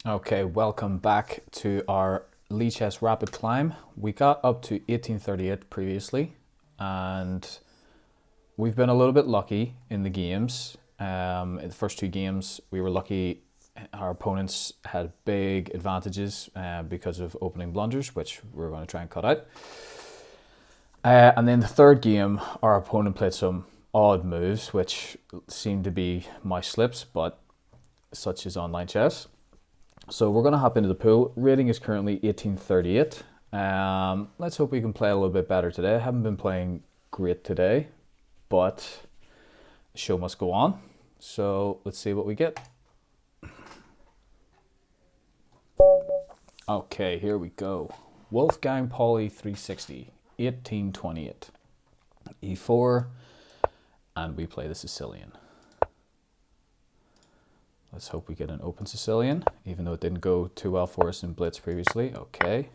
Okay, welcome back to our Lichess Rapid Climb. We got up to 1838 previously, and we've been a little bit lucky in the games. In the first two games, we were lucky. Our opponents had big advantages because of opening blunders, which we're going to try and cut out. And then the third game, our opponent played some odd moves, which seemed to be my slips, but such is online chess. So we're going to hop into the pool. Rating is currently 1838. Let's hope we can play a little bit better today. I haven't been playing great today, but the show must go on. So let's see what we get. Okay, here we go. Wolfgang Pauli 360, 1828. E4, and we play the Sicilian. Let's hope we get an open Sicilian, even though it didn't go too well for us in Blitz previously. Okay.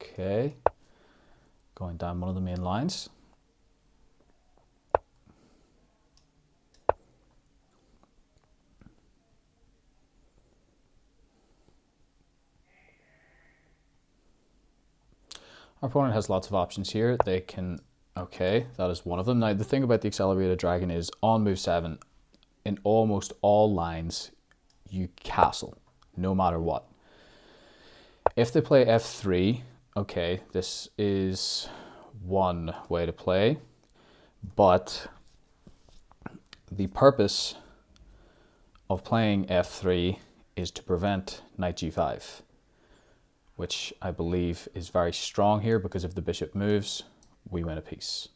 Okay. Going down one of the main lines. Our opponent has lots of options here. They can, okay, that is one of them. Now, the thing about the accelerated dragon is on move 7, in almost all lines, you castle, no matter what. If they play f3, okay, this is one way to play, but the purpose of playing f3 is to prevent knight g5, which I believe is very strong here because if the bishop moves, we win a piece.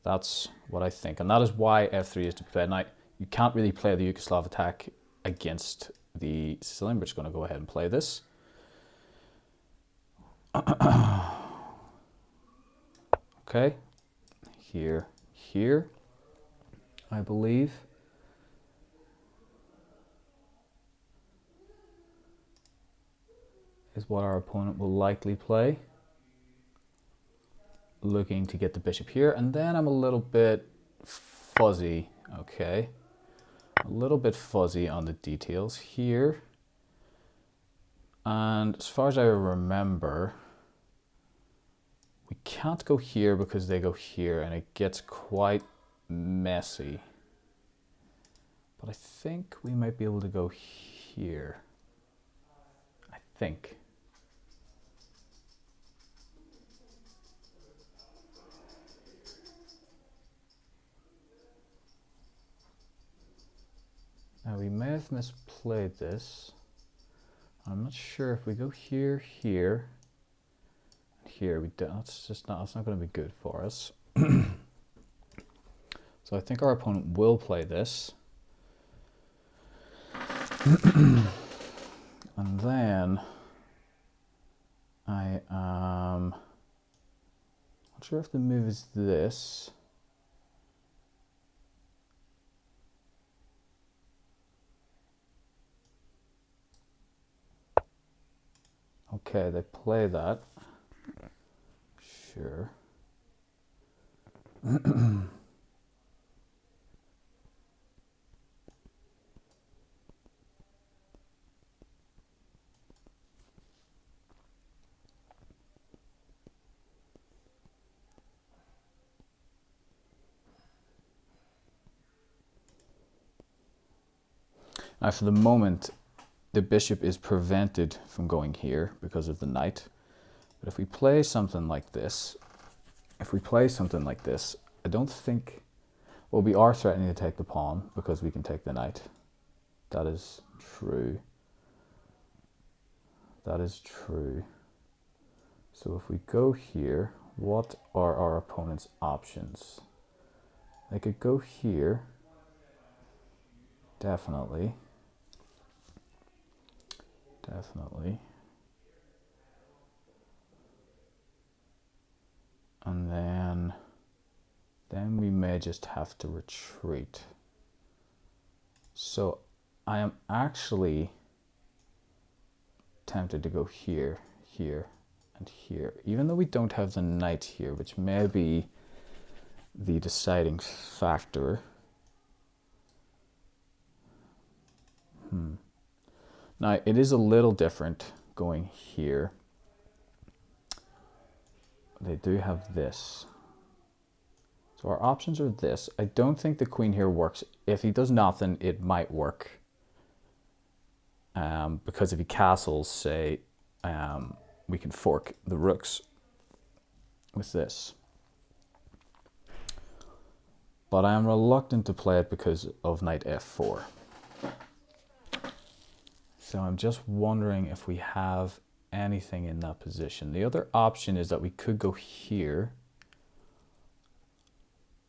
That's what I think, and that is why f3 is to play. Now, you can't really play the Yugoslav attack against the Sicilian. We're just going to go ahead and play this. Okay, here, I believe. Is what our opponent will likely play. Looking to get the bishop here, and then I'm a little bit fuzzy, okay? A little bit fuzzy on the details here. And as far as I remember, we can't go here because they go here, and it gets quite messy. But I think we might be able to go here. I think. Now we may have misplayed this. I'm not sure if we go here, here, here. We don't. That's not going to be good for us. So I think our opponent will play this, and then I am not sure if the move is this. Okay, they play that. Sure. Now, for the moment, the bishop is prevented from going here because of the knight. But if we play something like this, I don't think, well, we are threatening to take the pawn because we can take the knight. That is true. That is true. So if we go here, what are our opponent's options? They could go here, definitely. And then we may just have to retreat. So I am actually tempted to go here, and here. Even though we don't have the knight here, which may be the deciding factor. Now, it is a little different going here. They do have this. So our options are this. I don't think the queen here works. If he does nothing, it might work. Because if he castles, say, we can fork the rooks with this. But I am reluctant to play it because of knight f4. So I'm just wondering if we have anything in that position. The other option is that we could go here,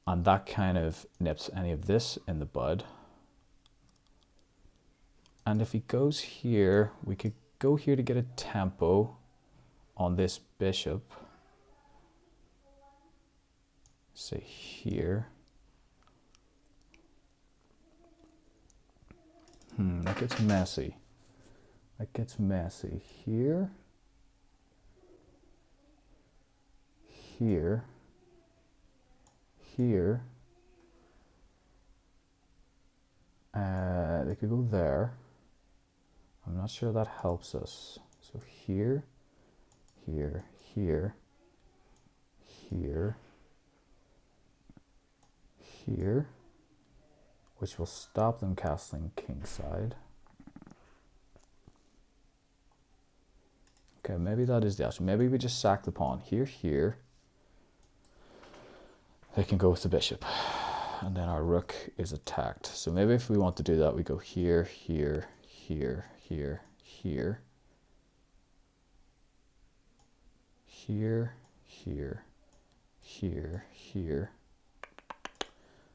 and that kind of nips any of this in the bud. And if he goes here, we could go here to get a tempo on this bishop. Say here. That gets messy. That gets messy. Here. Here. Here. They could go there. I'm not sure that helps us. So here, here, here, here, here, which will stop them castling kingside. Okay, maybe that is the option. Maybe we just sack the pawn here, here. They can go with the bishop, and then our rook is attacked. So maybe if we want to do that, we go here, here, here, here, here, here, here, here, here.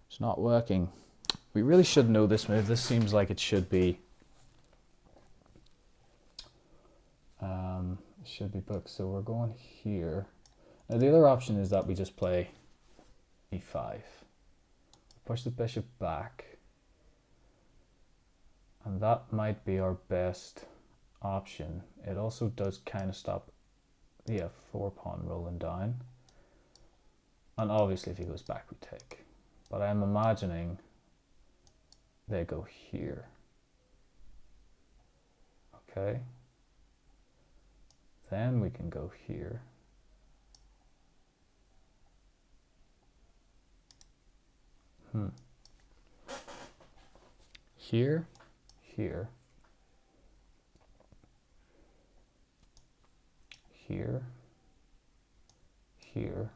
It's not working. We really should know this move. This seems like it should be booked. So we're going here. Now the other option is that we just play e5. Push the bishop back. And that might be our best option. It also does kind of stop the f4 pawn rolling down. And obviously if he goes back we take. But I'm imagining they go here. Okay. Then we can go here. Here, here, here, here.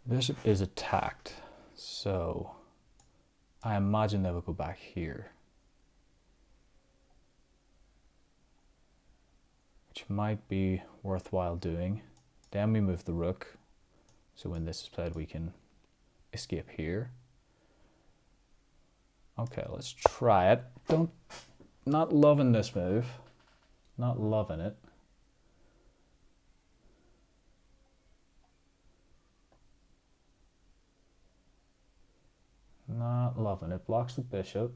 Bishop is attacked, so I imagine they will go back here, which might be worthwhile doing. Then we move the rook, so when this is played we can escape here. Okay, let's try it. Not loving this move, not loving it. Not loving it. Blocks the bishop,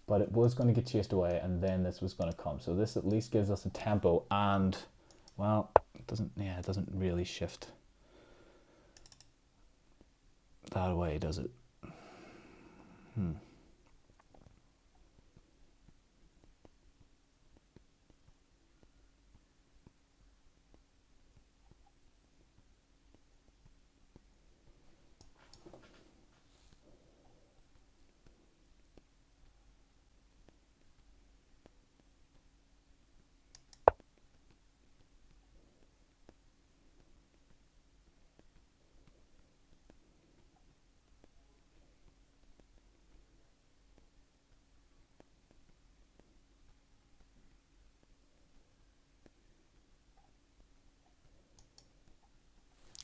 but it was going to get chased away, and then this was going to come. So this at least gives us a tempo, and well, it doesn't really shift that way, does it?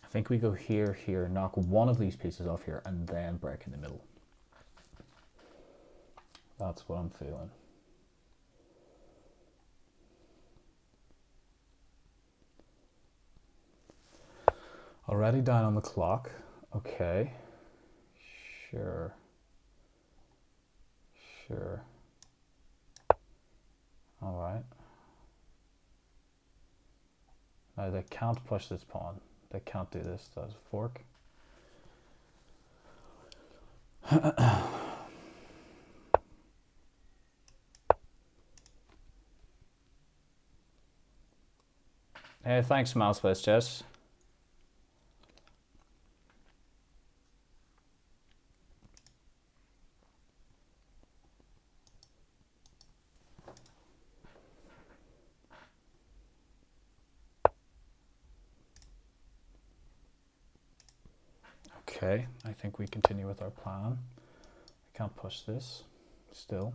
I think we go here, here, knock one of these pieces off here, and then break in the middle. That's what I'm feeling. Already down on the clock. Okay. Sure. Sure. All right. No, they can't push this pawn. They can't do this. That's a fork. Hey, thanks, Mousebase Chess. Okay, I think we continue with our plan. I can't push this still.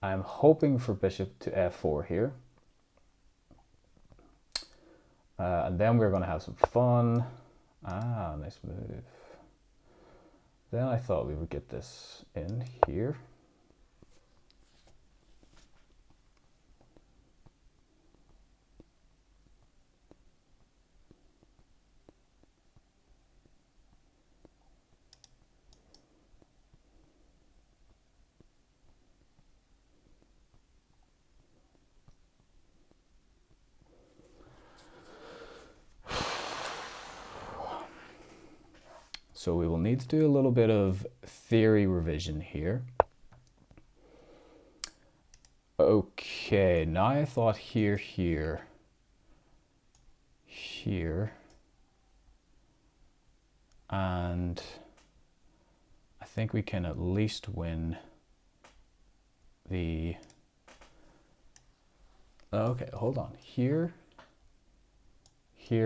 I'm hoping for bishop to f4 here. And then we're going to have some fun. Ah, nice move. Then I thought we would get this in here. So we will need to do a little bit of theory revision here. Okay, now I thought here, here, and I think we can at least win the, okay, hold on, here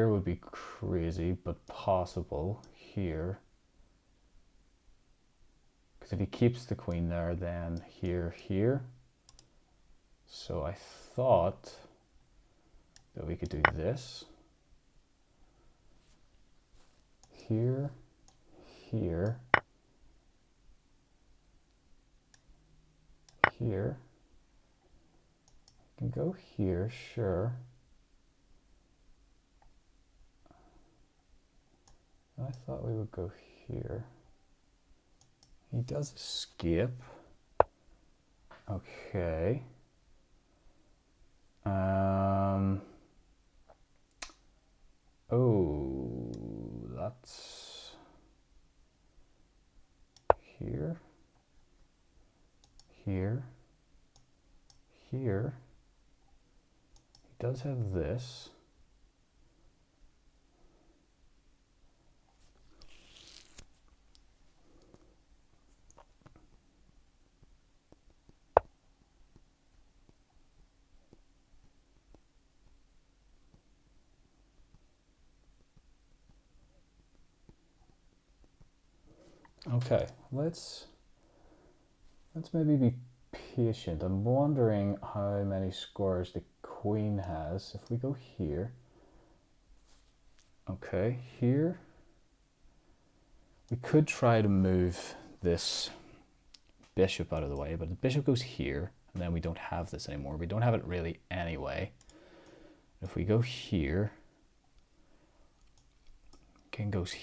would be crazy, but possible here. Because if he keeps the queen there, then here. So I thought that we could do this. Here. Here. I can go here, sure. I thought we would go here. He does escape. Okay. Oh, that's here. He does have this. Okay, let's maybe be patient. I'm wondering how many squares the queen has. If we go here, okay, here, we could try to move this bishop out of the way, but the bishop goes here, and then we don't have this anymore. We don't have it really anyway. If we go here, king goes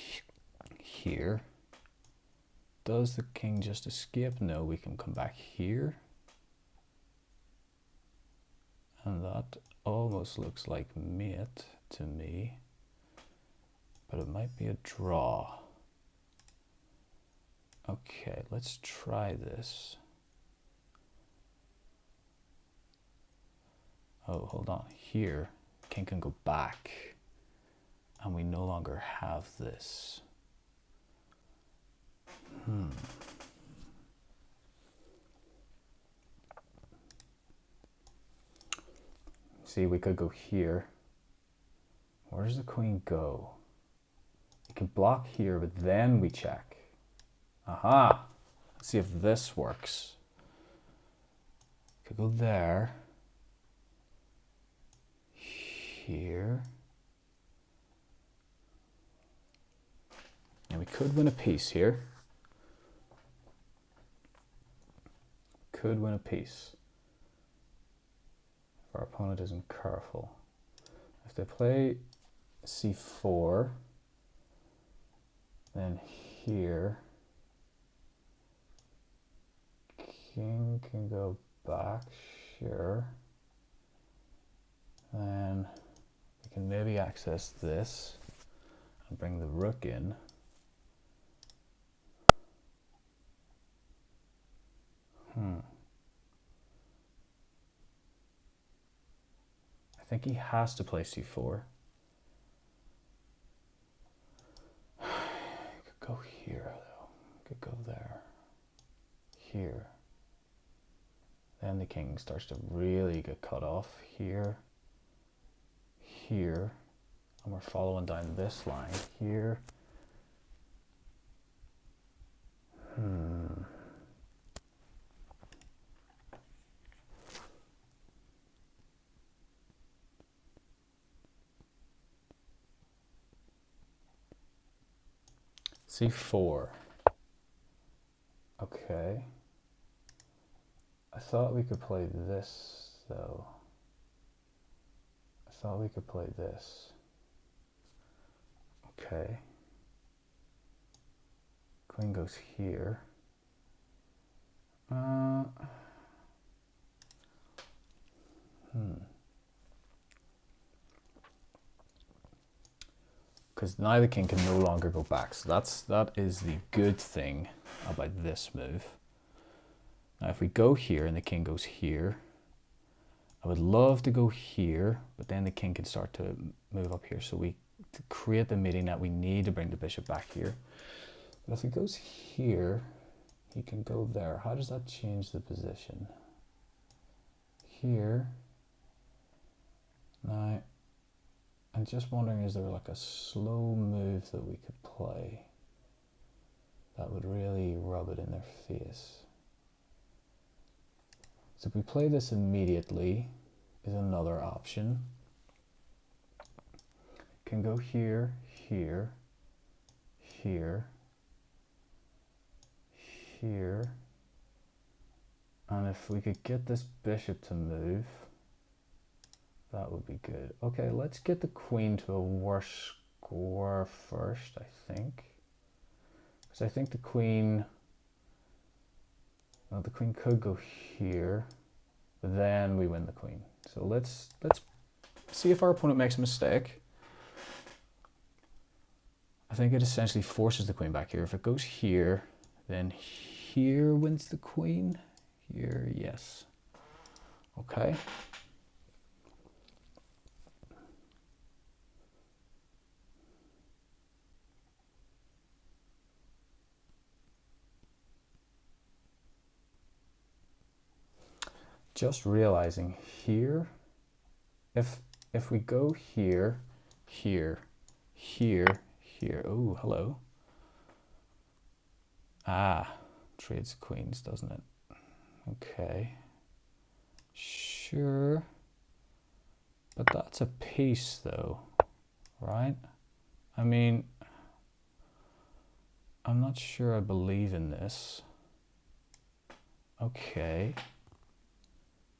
here. Does the king just escape? No, we can come back here. And that almost looks like mate to me. But it might be a draw. Okay, let's try this. Oh, hold on. Here, king can go back. And we no longer have this. See, we could go here. Where does the queen go? We can block here, but then we check. Aha! Let's see if this works. Could go there. Here. And we could win a piece here. Could win a piece. If our opponent isn't careful. If they play c4, then here, king can go back, sure. Then we can maybe access this and bring the rook in. I think he has to play c4. Could go here though. Could go there. Here. Then the king starts to really get cut off. Here. Here. And we're following down this line. Here. c4. Okay. I thought we could play this though. I thought we could play this. Okay. Queen goes here. because now the king can no longer go back. So that is the good thing about this move. Now if we go here and the king goes here, I would love to go here, but then the king can start to move up here. So to create the meeting that we need to bring the bishop back here. But if he goes here, he can go there. How does that change the position? Here. Now, I'm just wondering, is there like a slow move that we could play that would really rub it in their face? So if we play this immediately, is another option. Can go here, here, here, here. And if we could get this bishop to move, that would be good. Okay, let's get the queen to a worse score first, I think. Because I think the queen could go here, but then we win the queen. So let's see if our opponent makes a mistake. I think it essentially forces the queen back here. If it goes here, then here wins the queen. Here, yes. Okay. Just realizing here, if we go here, here, here, here, oh, hello. Ah, trades queens, doesn't it? Okay, sure, but that's a piece though, right? I mean, I'm not sure I believe in this. Okay,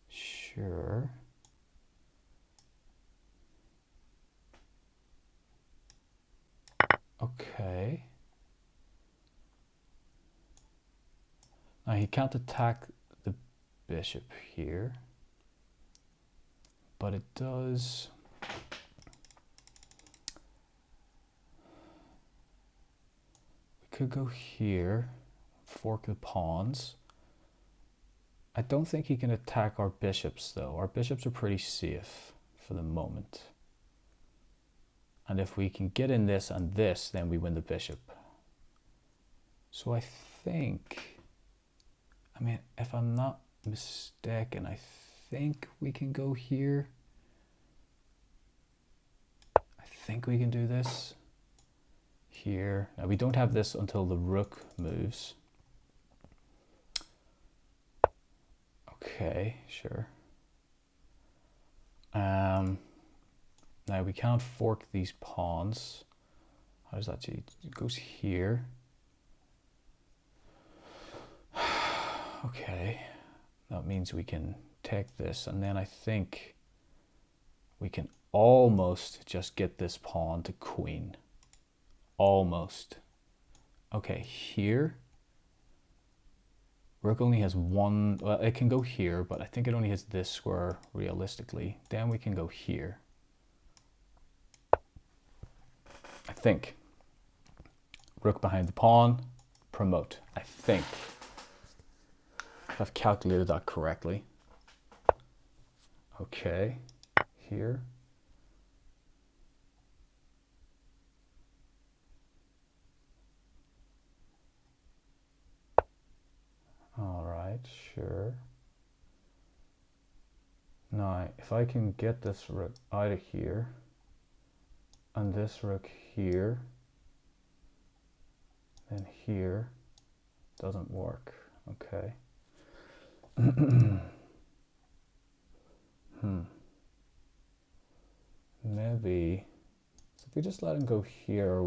sure. Okay. Now he can't attack the bishop here, but it does. We could go here, fork the pawns. I don't think he can attack our bishops though. Our bishops are pretty safe for the moment. And if we can get in this and this, then we win the bishop. So I think, I mean, if I'm not mistaken, I think we can go here. I think we can do this here. Now we don't have this until the rook moves. Okay, sure. Now we can't fork these pawns. How does that change? It goes here. Okay, that means we can take this, and then I think we can almost just get this pawn to queen. Almost. Okay, here. Rook only has one, well, it can go here, but I think it only has this square realistically. Then we can go here. I think. Rook behind the pawn, promote. I think. If I've calculated that correctly. Okay, here. All right, sure. Now, if I can get this rook out of here, and this rook here, then here, doesn't work, okay. Maybe, so if we just let him go here,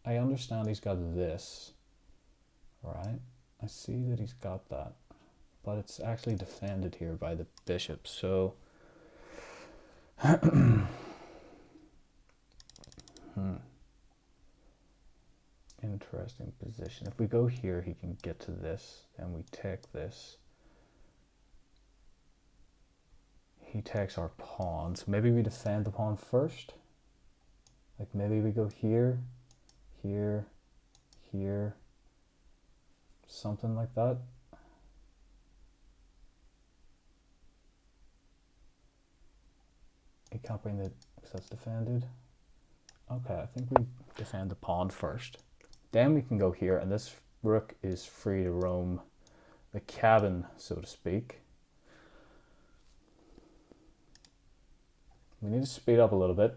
I understand he's got this, right? I see that he's got that, but it's actually defended here by the bishop, so interesting position. If we go here, he can get to this, then we take this. He takes our pawn, so maybe we defend the pawn first, Like maybe we go here, here, here, something like that. You can't bring the, because that's defended. Okay, I think we defend the pawn first. Then we can go here, and this rook is free to roam the cabin, so to speak. We need to speed up a little bit.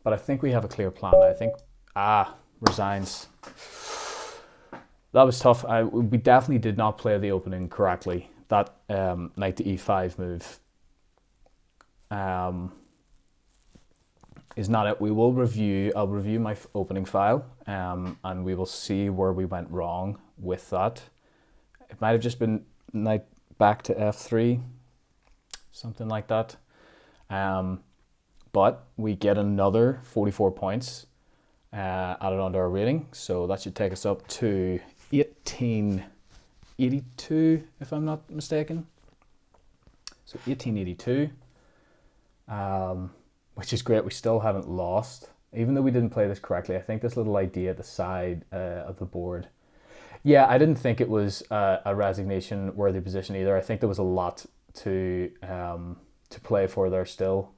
But I think we have a clear plan. I think, resigns. That was tough. We definitely did not play the opening correctly. That knight to e5 move is not it. We will review, I'll review my opening file, and we will see where we went wrong with that. It might have just been knight back to f3, something like that. But we get another 44 points added onto our rating, so that should take us up to 1882, if I'm not mistaken. So 1882, which is great. We still haven't lost, even though we didn't play this correctly. I think this little idea at the side of the board, yeah, I didn't think it was a resignation worthy position either. I think there was a lot to play for there still.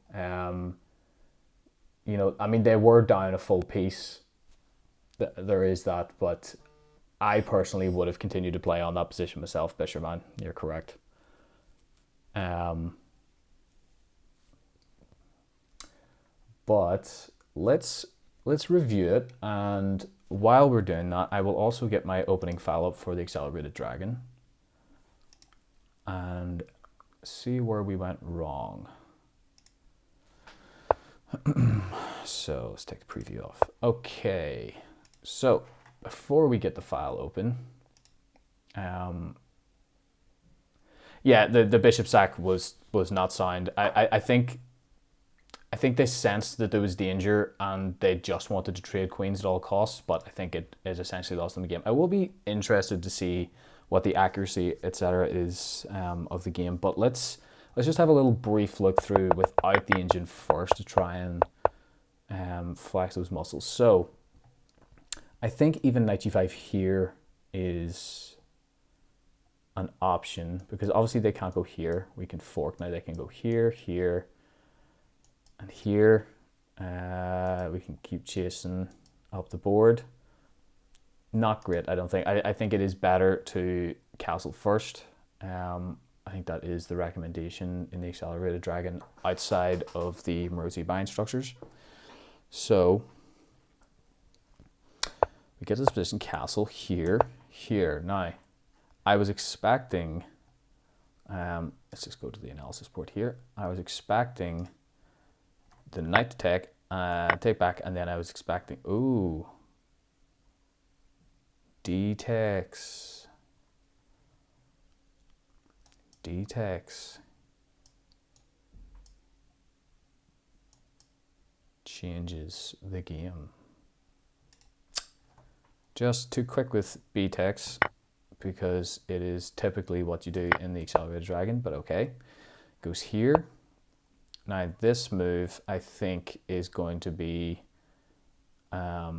You know, I mean, they were down a full piece. There is that, but I personally would have continued to play on that position myself, Bisherman. You're correct. But let's review it, and while we're doing that, I will also get my opening file up for the Accelerated Dragon and see where we went wrong. So let's take the preview off. Okay, so before we get the file open, yeah, the bishop sack was not sound. I think they sensed that there was danger and they just wanted to trade queens at all costs, but I think it essentially lost them the game. I will be interested to see what the accuracy, etc., is of the game, but let's just have a little brief look through without the engine first to try and flex those muscles. So I think even knight g5 here is an option, because obviously they can't go here. We can fork now. They can go here, here, and here. We can keep chasing up the board. Not great, I don't think. I think it is better to castle first. I think that is the recommendation in the Accelerated Dragon outside of the Maroczy bind structures. So we get to this position, castle here, here. Now, I was expecting, let's just go to the analysis board here. I was expecting the knight to take back, and then I was expecting, ooh, d-takes. D-takes changes the game. Just too quick with b-takes, because it is typically what you do in the Accelerated Dragon, but okay. Goes here. Now this move, I think, is going to be, I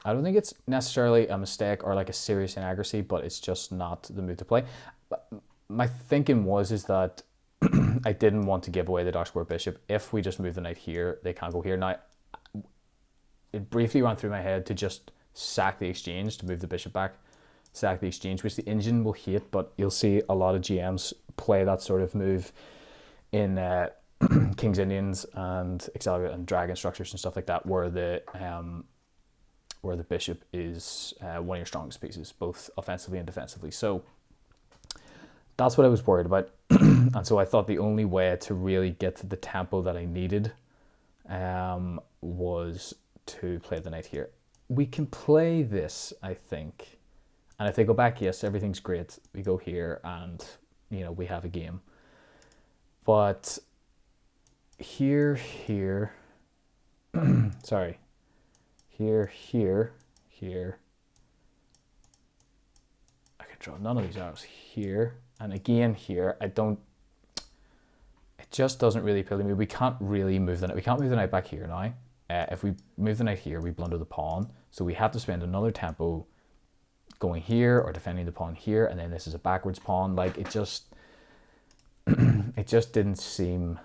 don't think it's necessarily a mistake or like a serious inaccuracy, but it's just not the move to play. But my thinking is that I didn't want to give away the dark square bishop. If we just move the knight here, they can't go here. Now, it briefly ran through my head to just sack the exchange, to move the bishop back, sack the exchange, which the engine will hate, but you'll see a lot of GMs play that sort of move in King's Indians and Accelerated and Dragon structures and stuff like that, where the bishop is one of your strongest pieces, both offensively and defensively. So that's what I was worried about. And so I thought the only way to really get to the tempo that I needed was to play the knight here. We can play this, I think. And if they go back, yes, everything's great. We go here and, you know, we have a game. But here, sorry, here, I could draw none of these arrows here. And again here, it just doesn't really appeal to me. We can't really move the knight. We can't move the knight back here now. If we move the knight here, we blunder the pawn. So we have to spend another tempo going here or defending the pawn here, and then this is a backwards pawn. Like, it just it just didn't seem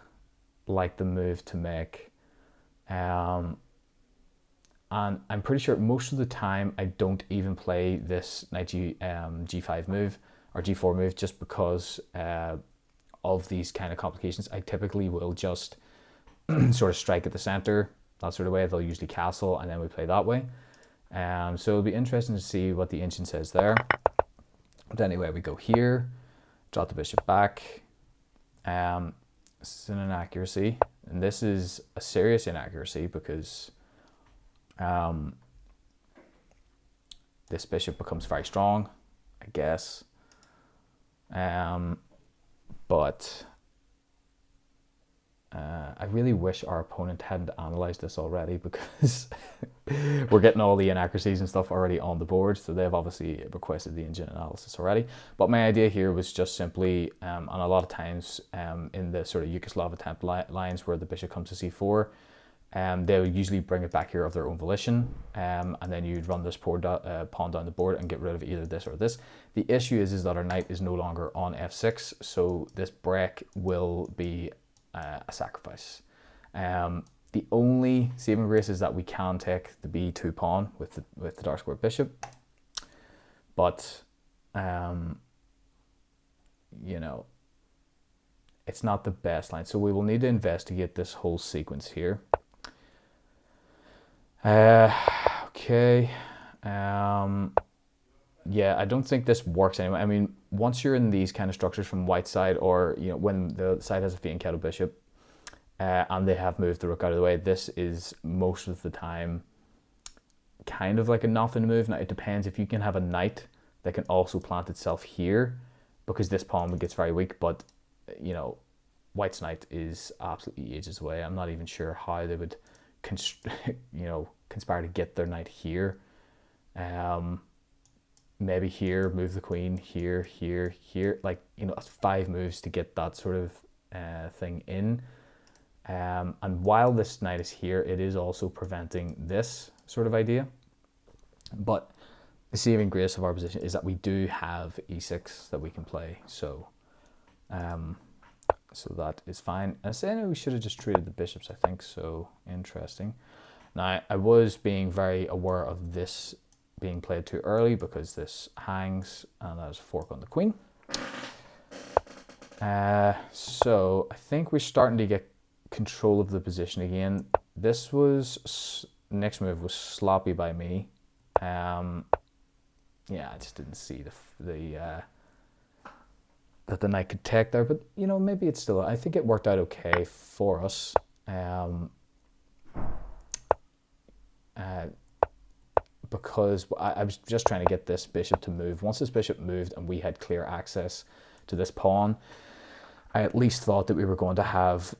like the move to make. And I'm pretty sure most of the time I don't even play this knight G5 move or G4 move just because of these kind of complications. I typically will just sort of strike at the center, that sort of way. They'll usually castle, and then we play that way. So it'll be interesting to see what the ancient says there. But anyway, we go here, drop the bishop back. This is an inaccuracy, and this is a serious inaccuracy because this bishop becomes very strong, I guess. But I really wish our opponent hadn't analysed this already, because we're getting all the inaccuracies and stuff already on the board. So they've obviously requested the engine analysis already. But my idea here was just simply, and a lot of times in the sort of Yugoslav attempt lines where the bishop comes to c4, they would usually bring it back here of their own volition, and then you'd run this pawn down the board and get rid of either this or this. The issue is that our knight is no longer on f6, so this break will be a sacrifice. The only saving grace is that we can take the b2 pawn with the dark square bishop, but you know, it's not the best line, so we will need to investigate this whole sequence here. Okay. Yeah, I don't think this works anyway. I mean, once you're in these kind of structures from white side, or you know, when the side has a faint kettle bishop, and they have moved the rook out of the way, this is most of the time kind of like a nothing move. Now it depends if you can have a knight that can also plant itself here, because this pawn gets very weak. But you know, white's knight is absolutely ages away. I'm not even sure how they would conspire to get their knight here. Maybe here, move the queen, here, here, here. Like, you know, that's 5 moves to get that sort of thing in. And while this knight is here, it is also preventing this sort of idea. But the saving grace of our position is that we do have e6 that we can play. So so that is fine. I say we should have just treated the bishops, I think. So interesting. Now, I was being very aware of this being played too early, because this hangs and there's a fork on the queen. So I think we're starting to get control of the position again. This was, next move was sloppy by me. Yeah, I just didn't see that the knight could take there, but you know, maybe it's still, I think it worked out okay for us. Because I was just trying to get this bishop to move. Once this bishop moved and we had clear access to this pawn, I at least thought that we were going to have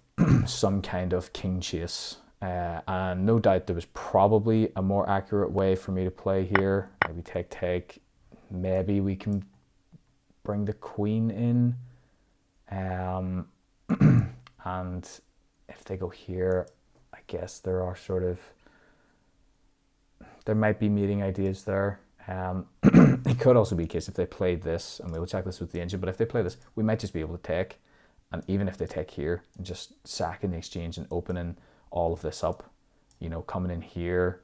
some kind of king chase. And no doubt there was probably a more accurate way for me to play here. Maybe take. Maybe we can bring the queen in. And if they go here, I guess there are sort of, there might be meeting ideas there. It could also be a case if they played this, and we'll check this with the engine, but if they play this, we might just be able to take. And even if they take here, and just sack in the exchange and opening all of this up, you know, coming in here,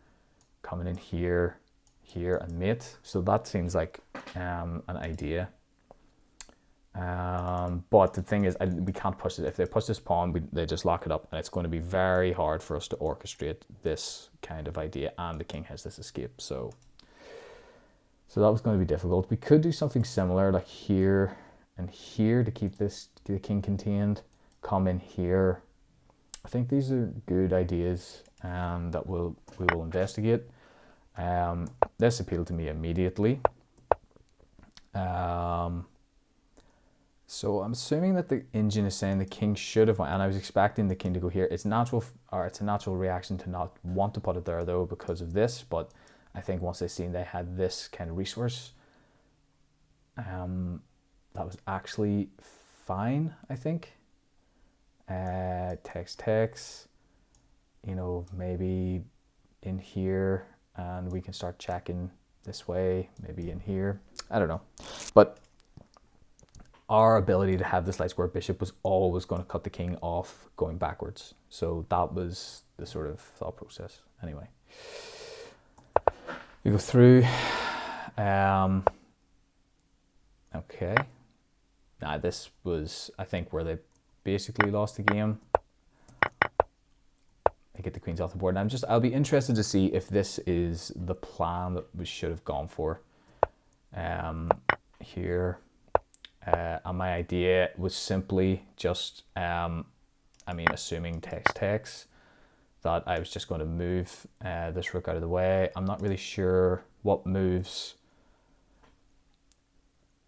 here, and mate. So that seems like an idea. But the thing is, we can't push it. If they push this pawn, they just lock it up, and it's going to be very hard for us to orchestrate this kind of idea, and the king has this escape. So that was going to be difficult. We could do something similar, like here and here, to keep the king contained. Come in here. I think these are good ideas that we will investigate. This appealed to me immediately. So I'm assuming that the engine is saying the king should have went, and I was expecting the king to go here. It's natural, or it's a natural reaction to not want to put it there though, because of this. But I think once they seen they had this kind of resource, that was actually fine, I think. takes, you know, maybe in here, and we can start checking this way, maybe in here. I don't know. But our ability to have this light square bishop was always going to cut the king off going backwards. So that was the sort of thought process. Anyway, we go through. Okay. Now this was, I think, where they basically lost the game. They get the queens off the board. And I'll be interested to see if this is the plan that we should have gone for. Here. And my idea was simply just, assuming takes, that I was just going to move this rook out of the way. I'm not really sure what moves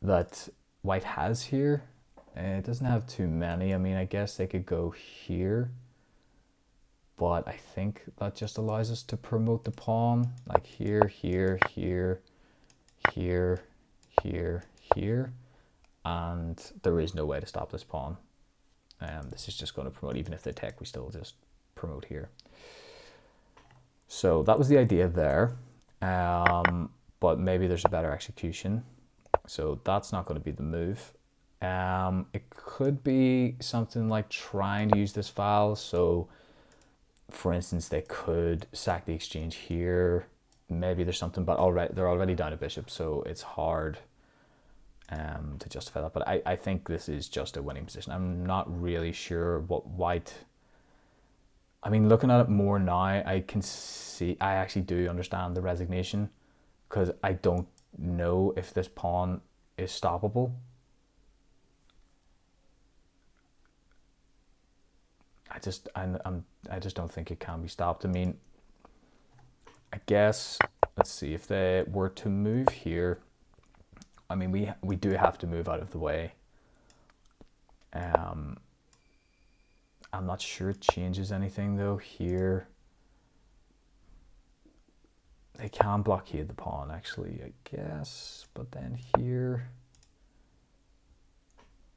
that white has here. It doesn't have too many. I mean, I guess they could go here, but I think that just allows us to promote the pawn, like here, here, here, here, here, here, and there is no way to stop this pawn. This is just going to promote. Even if they take, we still just promote here. So that was the idea there, but maybe there's a better execution. So that's not going to be the move. It could be something like trying to use this file. So for instance, they could sack the exchange here. Maybe there's something, but they're already down a bishop, so it's hard to justify that. But I think this is just a winning position. I'm not really sure what white... I mean, looking at it more now, I actually do understand the resignation, because I don't know if this pawn is stoppable. I just don't think it can be stopped. I mean, I guess, let's see, if they were to move here, I mean, we do have to move out of the way. I'm not sure it changes anything though. Here, they can blockade the pawn actually, I guess, but then here,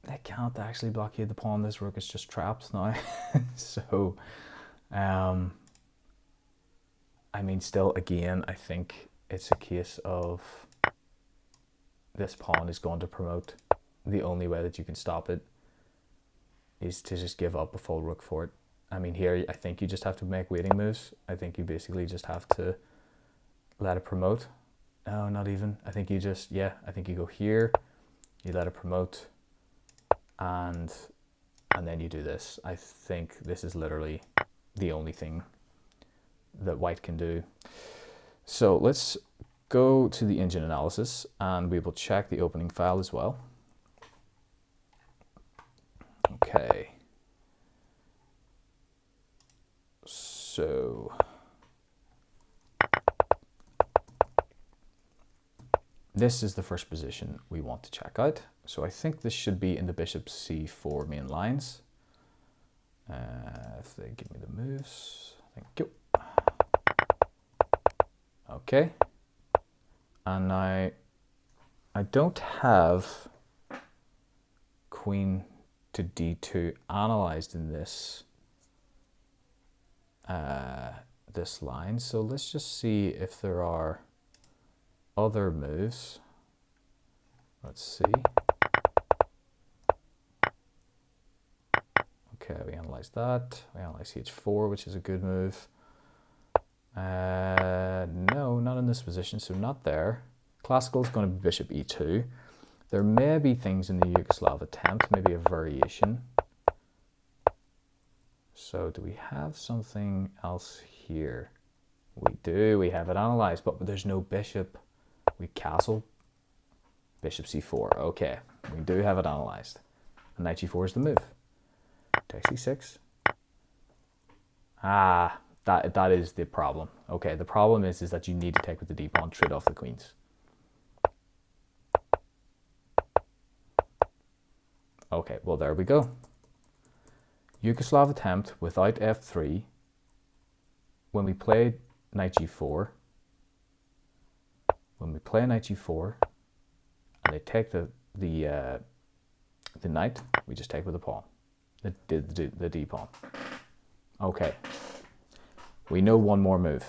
they can't actually blockade the pawn. This rook is just trapped now. So, I mean, still, again, I think it's a case of this pawn is going to promote. The only way that you can stop it is to just give up a full rook for it. I mean, here, I think you just have to make waiting moves. I think you basically just have to let it promote. No, not even. I think you just, yeah, I think you go here, you let it promote, and then you do this. I think this is literally the only thing that white can do. So let's go to the engine analysis, and we will check the opening file as well. Okay. So this is the first position we want to check out. So I think this should be in the bishop c4 main lines. If they give me the moves, thank you. Okay. And now I don't have queen to d2 analyzed in this this line. So let's just see if there are other moves. Let's see. Okay, we analyze that. We analyze h4, which is a good move. No, not in this position, so not there. Classical is going to be bishop e2. There may be things in the Yugoslav attempt, maybe a variation. So do we have something else here? We do, we have it analyzed, but there's no bishop. We castle, bishop c4. Okay, we do have it analyzed. And knight g4 is the move. Take c6. Ah, that is the problem. Okay, the problem is that you need to take with the d-pawn, trade off the queens. Okay, well there we go. Yugoslav attempt without f3. When we play knight g4, and they take the knight, we just take with the pawn. the D pawn. Okay, we know one more move.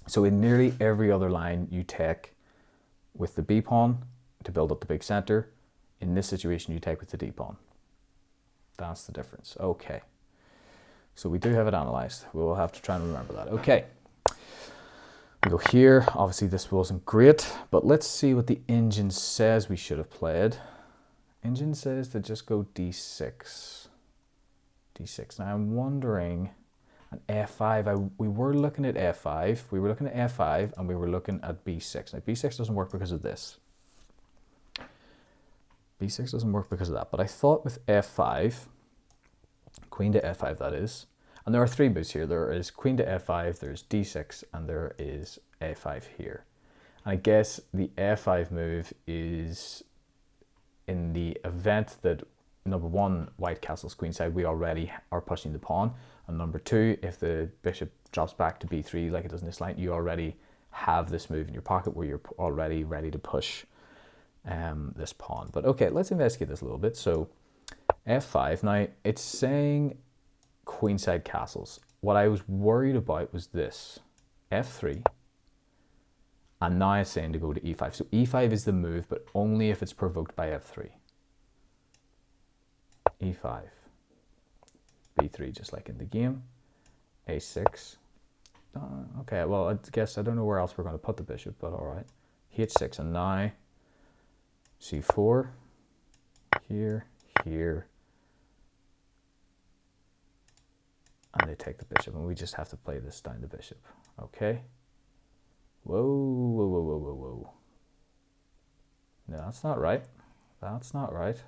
So in nearly every other line, you take with the B pawn to build up the big center. In this situation, you take with the D pawn. That's the difference. Okay. So we do have it analyzed. We will have to try and remember that. Okay. We go here. Obviously, this wasn't great, but let's see what the engine says we should have played. Engine says to just go D6. D6. Now I'm wondering, an F5. We were looking at F5. We were looking at F5, and we were looking at B6. Now B6 doesn't work because of this. B6 doesn't work because of that. But I thought with F5, Queen to F5 that is, and there are three moves here. There is Queen to F5, there's D6, and there is A5 here. And I guess the F5 move is in the event that number one, white castles queenside, we already are pushing the pawn. And number two, if the bishop drops back to B3 like it does in this line, you already have this move in your pocket where you're already ready to push this pawn. But okay, let's investigate this a little bit. So F5, now it's saying queenside castles. What I was worried about was this, F3, and now it's saying to go to E5. So E5 is the move, but only if it's provoked by F3. E5, B3, just like in the game, A6. Okay, well, I guess I don't know where else we're going to put the bishop, but all right. H6, and now C4, here, here, and they take the bishop, and we just have to play this down the bishop. Okay. Whoa, whoa, whoa, whoa, whoa, whoa. No, that's not right. That's not right.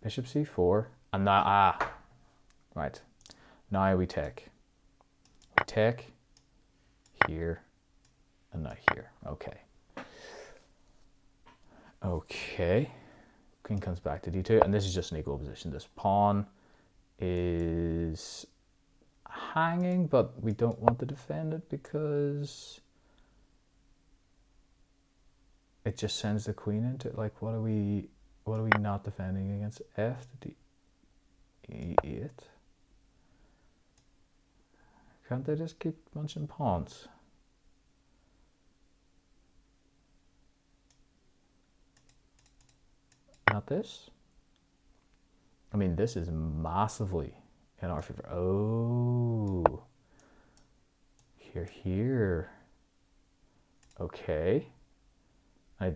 Bishop C4, and now, right. Now we take. We take here, and now here. Okay. Okay. Queen comes back to D2, and this is just an equal position. This pawn is hanging, but we don't want to defend it because it just sends the queen into it. Like, what are we not defending against? F to D8. Can't they just keep bunching pawns? Not this. I mean, this is massively in our favor. Oh, here. Okay.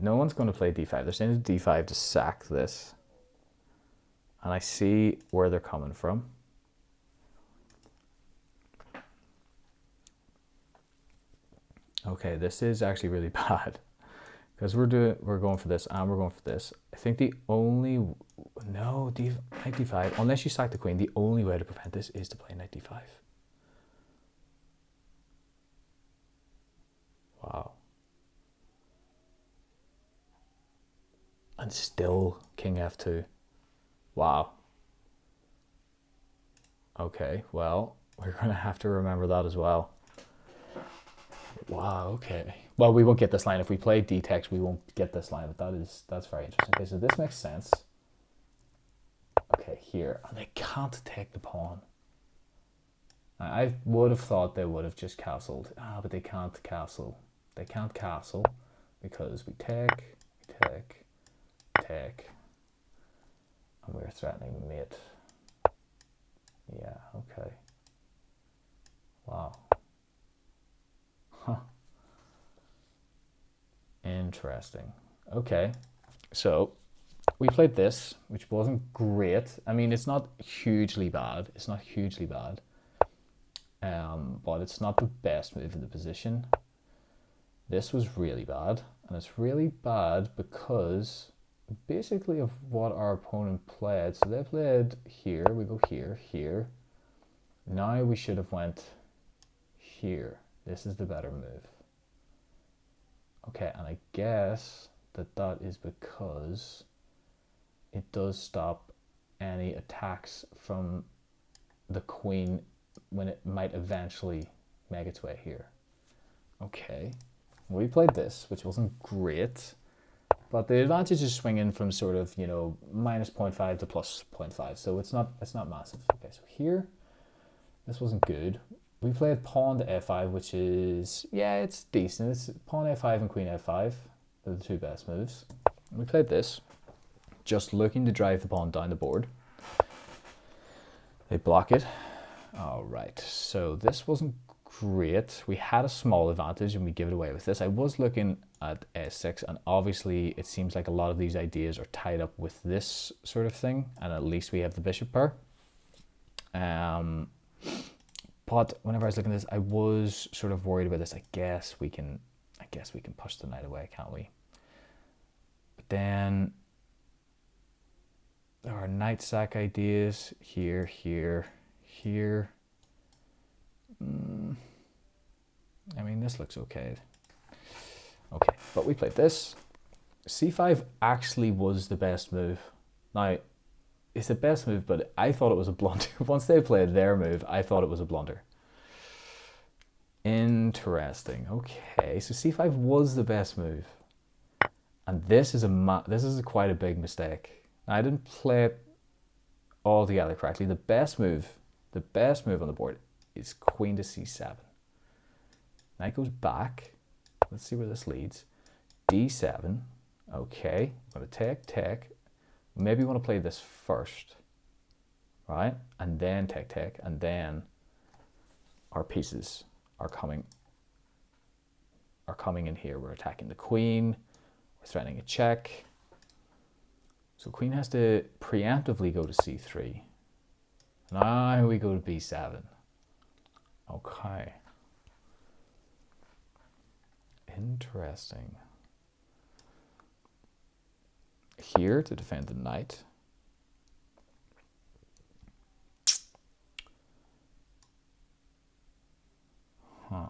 No one's going to play D5. They're saying D5 to sack this. And I see where they're coming from. Okay, this is actually really bad. Because we're going for this and we're going for this. I think the only, no, knight D5, unless you sack the queen, the only way to prevent this is to play knight D5. Wow. And still king F2. Wow. Okay, well, we're going to have to remember that as well. Wow, okay. Well, we won't get this line. If we play D-text, we won't get this line, but that's very interesting. Okay, so this makes sense. Okay, here. And they can't take the pawn. I would have thought they would have just castled. But they can't castle. They can't castle because we take, and we're threatening mate. Yeah, okay. Wow. Huh. Interesting. Okay, so we played this, which wasn't great. I mean, it's not hugely bad. It's not hugely bad. But it's not the best move in the position. This was really bad, and it's really bad because basically of what our opponent played. So they played here, we go here, here. Now we should have went here. This is the better move. Okay, and I guess that is because it does stop any attacks from the queen when it might eventually make its way here. Okay, we played this, which wasn't great. But the advantage is swinging from sort of, you know, minus 0.5 to plus 0.5. So it's not massive. Okay, so here, this wasn't good. We played pawn to f5, which is, yeah, it's decent. It's pawn f5 and queen f5 are the two best moves. We played this, just looking to drive the pawn down the board. They block it. All right, so this wasn't great. We had a small advantage and we give it away with this. I was looking at s6, and obviously it seems like a lot of these ideas are tied up with this sort of thing, and at least we have the bishop pair. But whenever I was looking at this, I was sort of worried about this. I guess we can push the knight away, can't we? But then there are knight sack ideas here, here, here. I mean, this looks okay. Okay, but we played this. c5 actually was the best move. Now, it's the best move, but I thought it was a blunder. Once they played their move, I thought it was a blunder. Interesting. Okay, so c5 was the best move, and this is quite a big mistake. I didn't play it all together correctly. The best move on the board is queen to c7. Knight goes back. Let's see where this leads. d7. Okay, I'm going to take. Maybe you want to play this first, right? And then take, and then our pieces are coming in here. We're attacking the queen. We're threatening a check. So queen has to preemptively go to c3. Now we go to b7. Okay. Interesting. Here to defend the knight. Huh.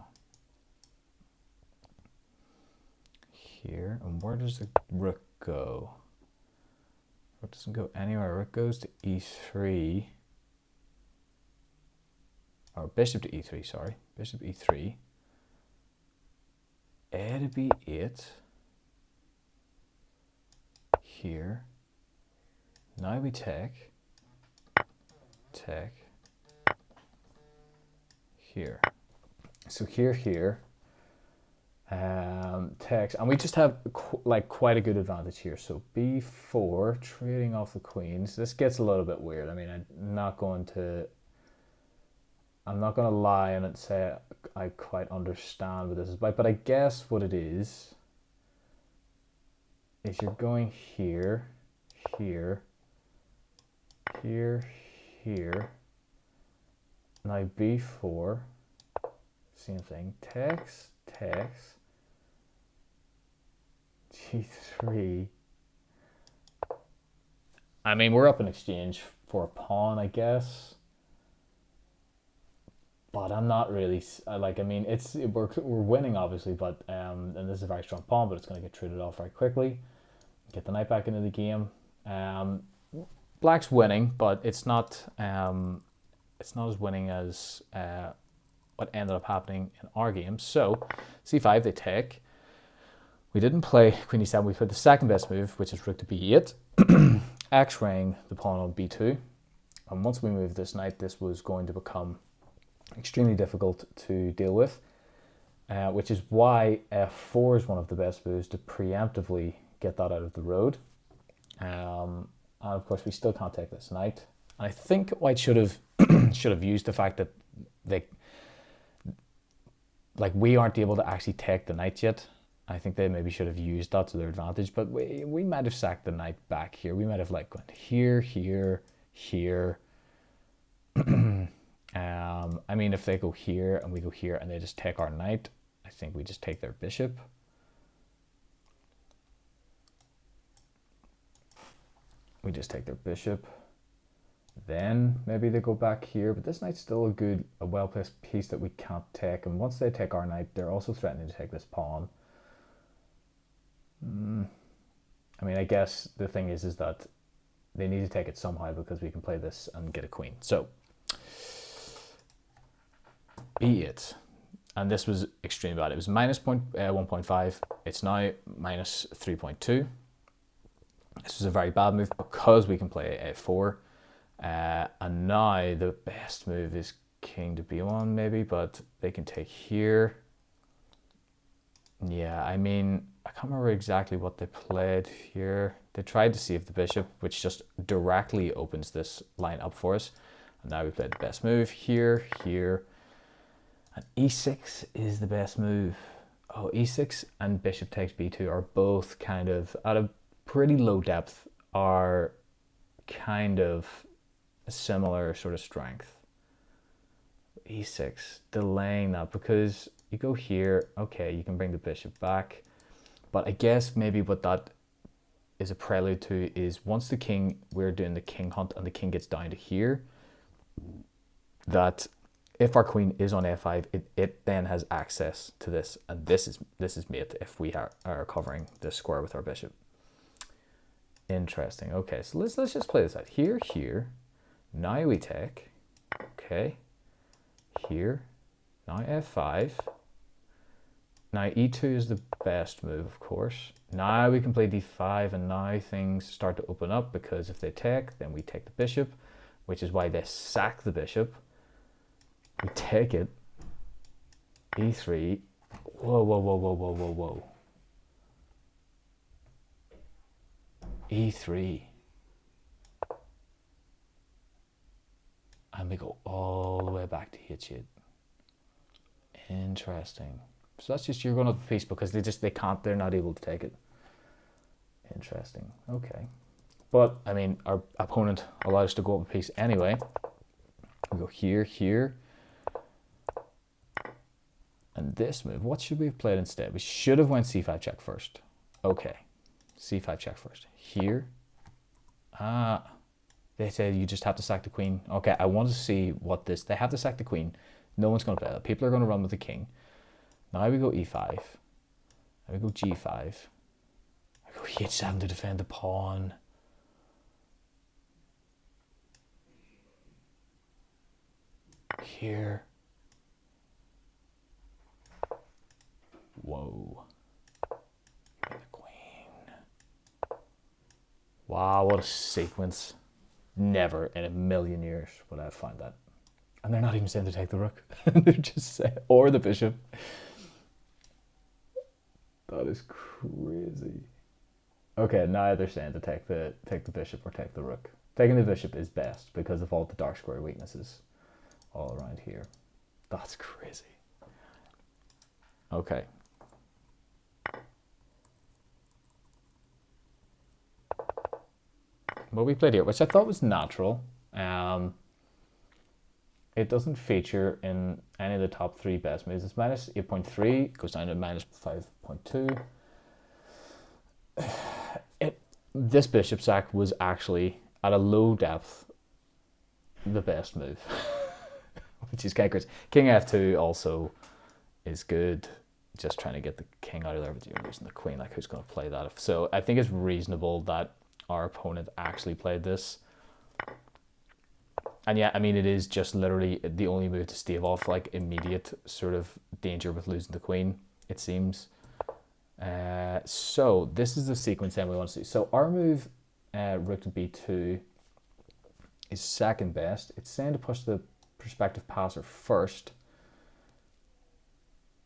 Here, and where does the rook go? Rook doesn't go anywhere. Rook goes to e3. Or bishop to e3, sorry. Bishop e3. A to b8. Here. Now we take. Here. So here. Takes, and we just have quite a good advantage here. So b4, trading off the queens. This gets a little bit weird. I mean, I'm not going to lie and say I quite understand what this is about, but I guess what it is you're going here, here. Now b4, same thing. Takes. g3. I mean, we're up in exchange for a pawn, I guess. But I'm not really I mean, we're winning obviously, but and this is a very strong pawn, but it's going to get traded off very quickly. Get the knight back into the game. Black's winning, but it's not as winning as what ended up happening in our game. So c5, they take. We didn't play queen e7. We played the second best move, which is rook to b8. X-raying the pawn on b2. And once we moved this knight, this was going to become extremely difficult to deal with, which is why f4 is one of the best moves to preemptively get that out of the road. And of course, we still can't take this knight. And I think White should have used the fact that we aren't able to actually take the knight yet. I think they maybe should have used that to their advantage, but we might have sacked the knight back here. We might have gone here. I mean, if they go here and we go here and they just take our knight, I think we just take their bishop. We just take their bishop. Then maybe they go back here, but this knight's still a well-placed piece that we can't take. And once they take our knight, they're also threatening to take this pawn. I mean, I guess the thing is that they need to take it somehow because we can play this and get a queen. So e8, and this was extremely bad. It was minus 1.5. It's now minus 3.2. This was a very bad move because we can play a4. And now the best move is king to b1 maybe, but they can take here. Yeah, I mean, I can't remember exactly what they played here. They tried to save the bishop, which just directly opens this line up for us. And now we played the best move here, here. And e6 is the best move. Oh, e6 and bishop takes b2 are both kind of, at a pretty low depth, are kind of a similar sort of strength. e6, delaying that, because you go here, okay, you can bring the bishop back. But I guess maybe what that is a prelude to is once the king, we're doing the king hunt and the king gets down to here, that if our queen is on f5, it then has access to this, and this is mate if we are covering this square with our bishop. Interesting. Okay, so let's just play this out. Here, here. Now we take. Okay. Here. Now f5. Now e2 is the best move, of course. Now we can play d5, and now things start to open up, because if they take, then we take the bishop, which is why they sack the bishop. We take it. e3. Whoa, whoa, whoa, whoa, whoa, whoa, whoa. e3. And we go all the way back to h8. Interesting. So that's just, you're going up the piece because they're not able to take it. Interesting. Okay. But, I mean, our opponent allowed us to go up a piece anyway. We go here, here. And this move, what should we have played instead? We should have went c5 check first. Okay. c5 check first. Here. They said you just have to sack the queen. Okay, I want to see what this... They have to sack the queen. No one's going to play that. People are going to run with the king. Now we go e5. Now we go g5. I go h7 to defend the pawn. Here. Whoa. The queen. Wow, what a sequence. Never in a million years would I have found that. And they're not even saying to take the rook. They're just saying, or the bishop. That is crazy. Okay, now they're saying to take the bishop or take the rook. Taking the bishop is best because of all the dark square weaknesses all around here. That's crazy. Okay. What we played here, which I thought was natural. It doesn't feature in any of the top 3 best moves. It's minus 8.3, goes down to minus 5.2. This bishop sack was actually, at a low depth, the best move. Which is kind of crazy. King f2 also is good. Just trying to get the king out of there, but you're losing the queen. Like, who's going to play that? So I think it's reasonable that our opponent actually played this. And yeah, I mean, it is just literally the only move to stave off like immediate sort of danger with losing the queen, it seems. So this is the sequence then we want to see. So our move, rook to b2, is second best. It's saying to push the prospective passer first.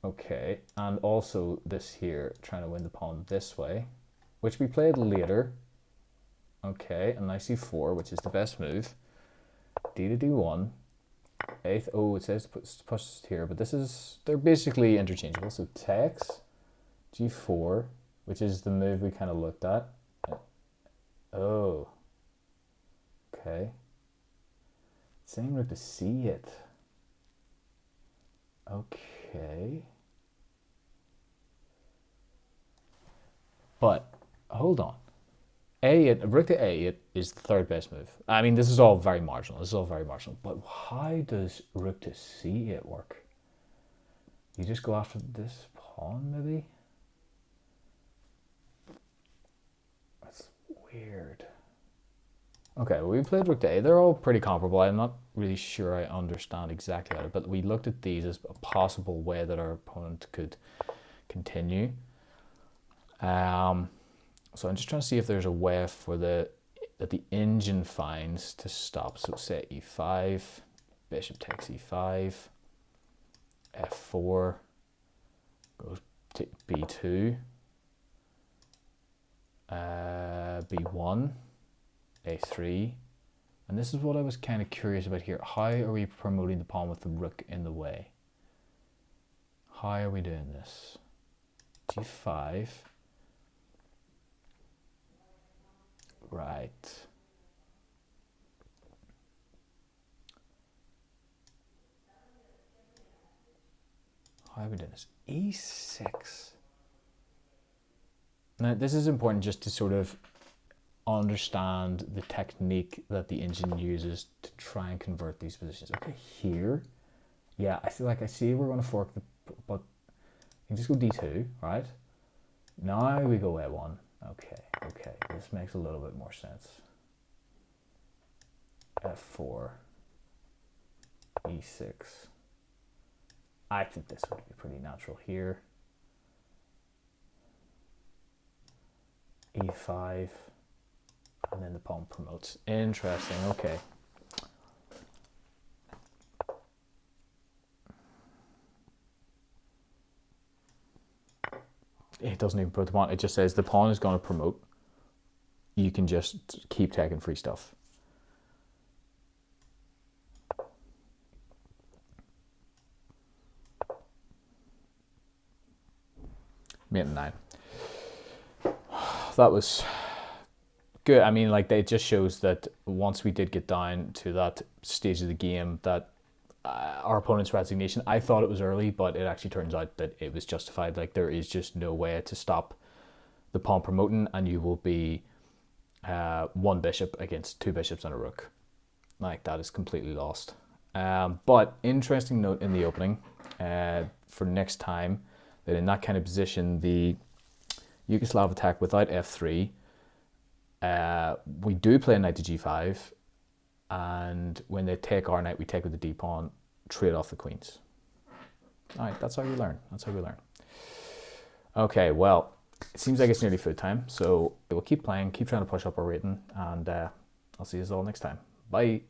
Okay, and also this here, trying to win the pawn this way, which we played later. Okay, and now c4, which is the best move. D to d1. Eighth. Oh, it says to push here, but this is, they're basically interchangeable. So takes, g4, which is the move we kind of looked at. Oh. Okay. Saying rook to c8. Okay. But hold on. A8, rook to A8 is the third best move. I mean, this is all very marginal. But how does rook to C8 work? You just go after this pawn, maybe? That's weird. Okay, well, we played rook to A. They're all pretty comparable. I'm not really sure I understand exactly how, but we looked at these as a possible way that our opponent could continue. So I'm just trying to see if there's a way for that the engine finds to stop. So say e5, bishop takes e5, f4, goes to b2, b1, a3. And this is what I was kind of curious about here. How are we promoting the pawn with the rook in the way? How are we doing this? g5. Right. How are we doing this? e6. Now this is important just to sort of understand the technique that the engine uses to try and convert these positions. Okay, here, yeah, I see we're going to fork but you can just go d2, right? Now we go a1. Okay, this makes a little bit more sense. f4, e6. I think this would be pretty natural here. e5, and then the pawn promotes. Interesting, okay. It doesn't even put the pawn, it just says the pawn is going to promote. You can just keep taking free stuff. Mate 9. That was good. I mean, like, it just shows that once we did get down to that stage of the game, that our opponent's resignation, I thought it was early, but it actually turns out that it was justified. Like, there is just no way to stop the pawn promoting, and you will be one bishop against two bishops and a rook. Like, that is completely lost. But interesting note in the opening for next time, that in that kind of position, the Yugoslav attack without f3, we do play knight to g5, and when they take our knight, we take with the d pawn, trade off the queens. All right, that's how we learn. That's how we learn. Okay, well, it seems like it's nearly food time, so we'll keep playing, keep trying to push up our rating, and I'll see you all next time. Bye.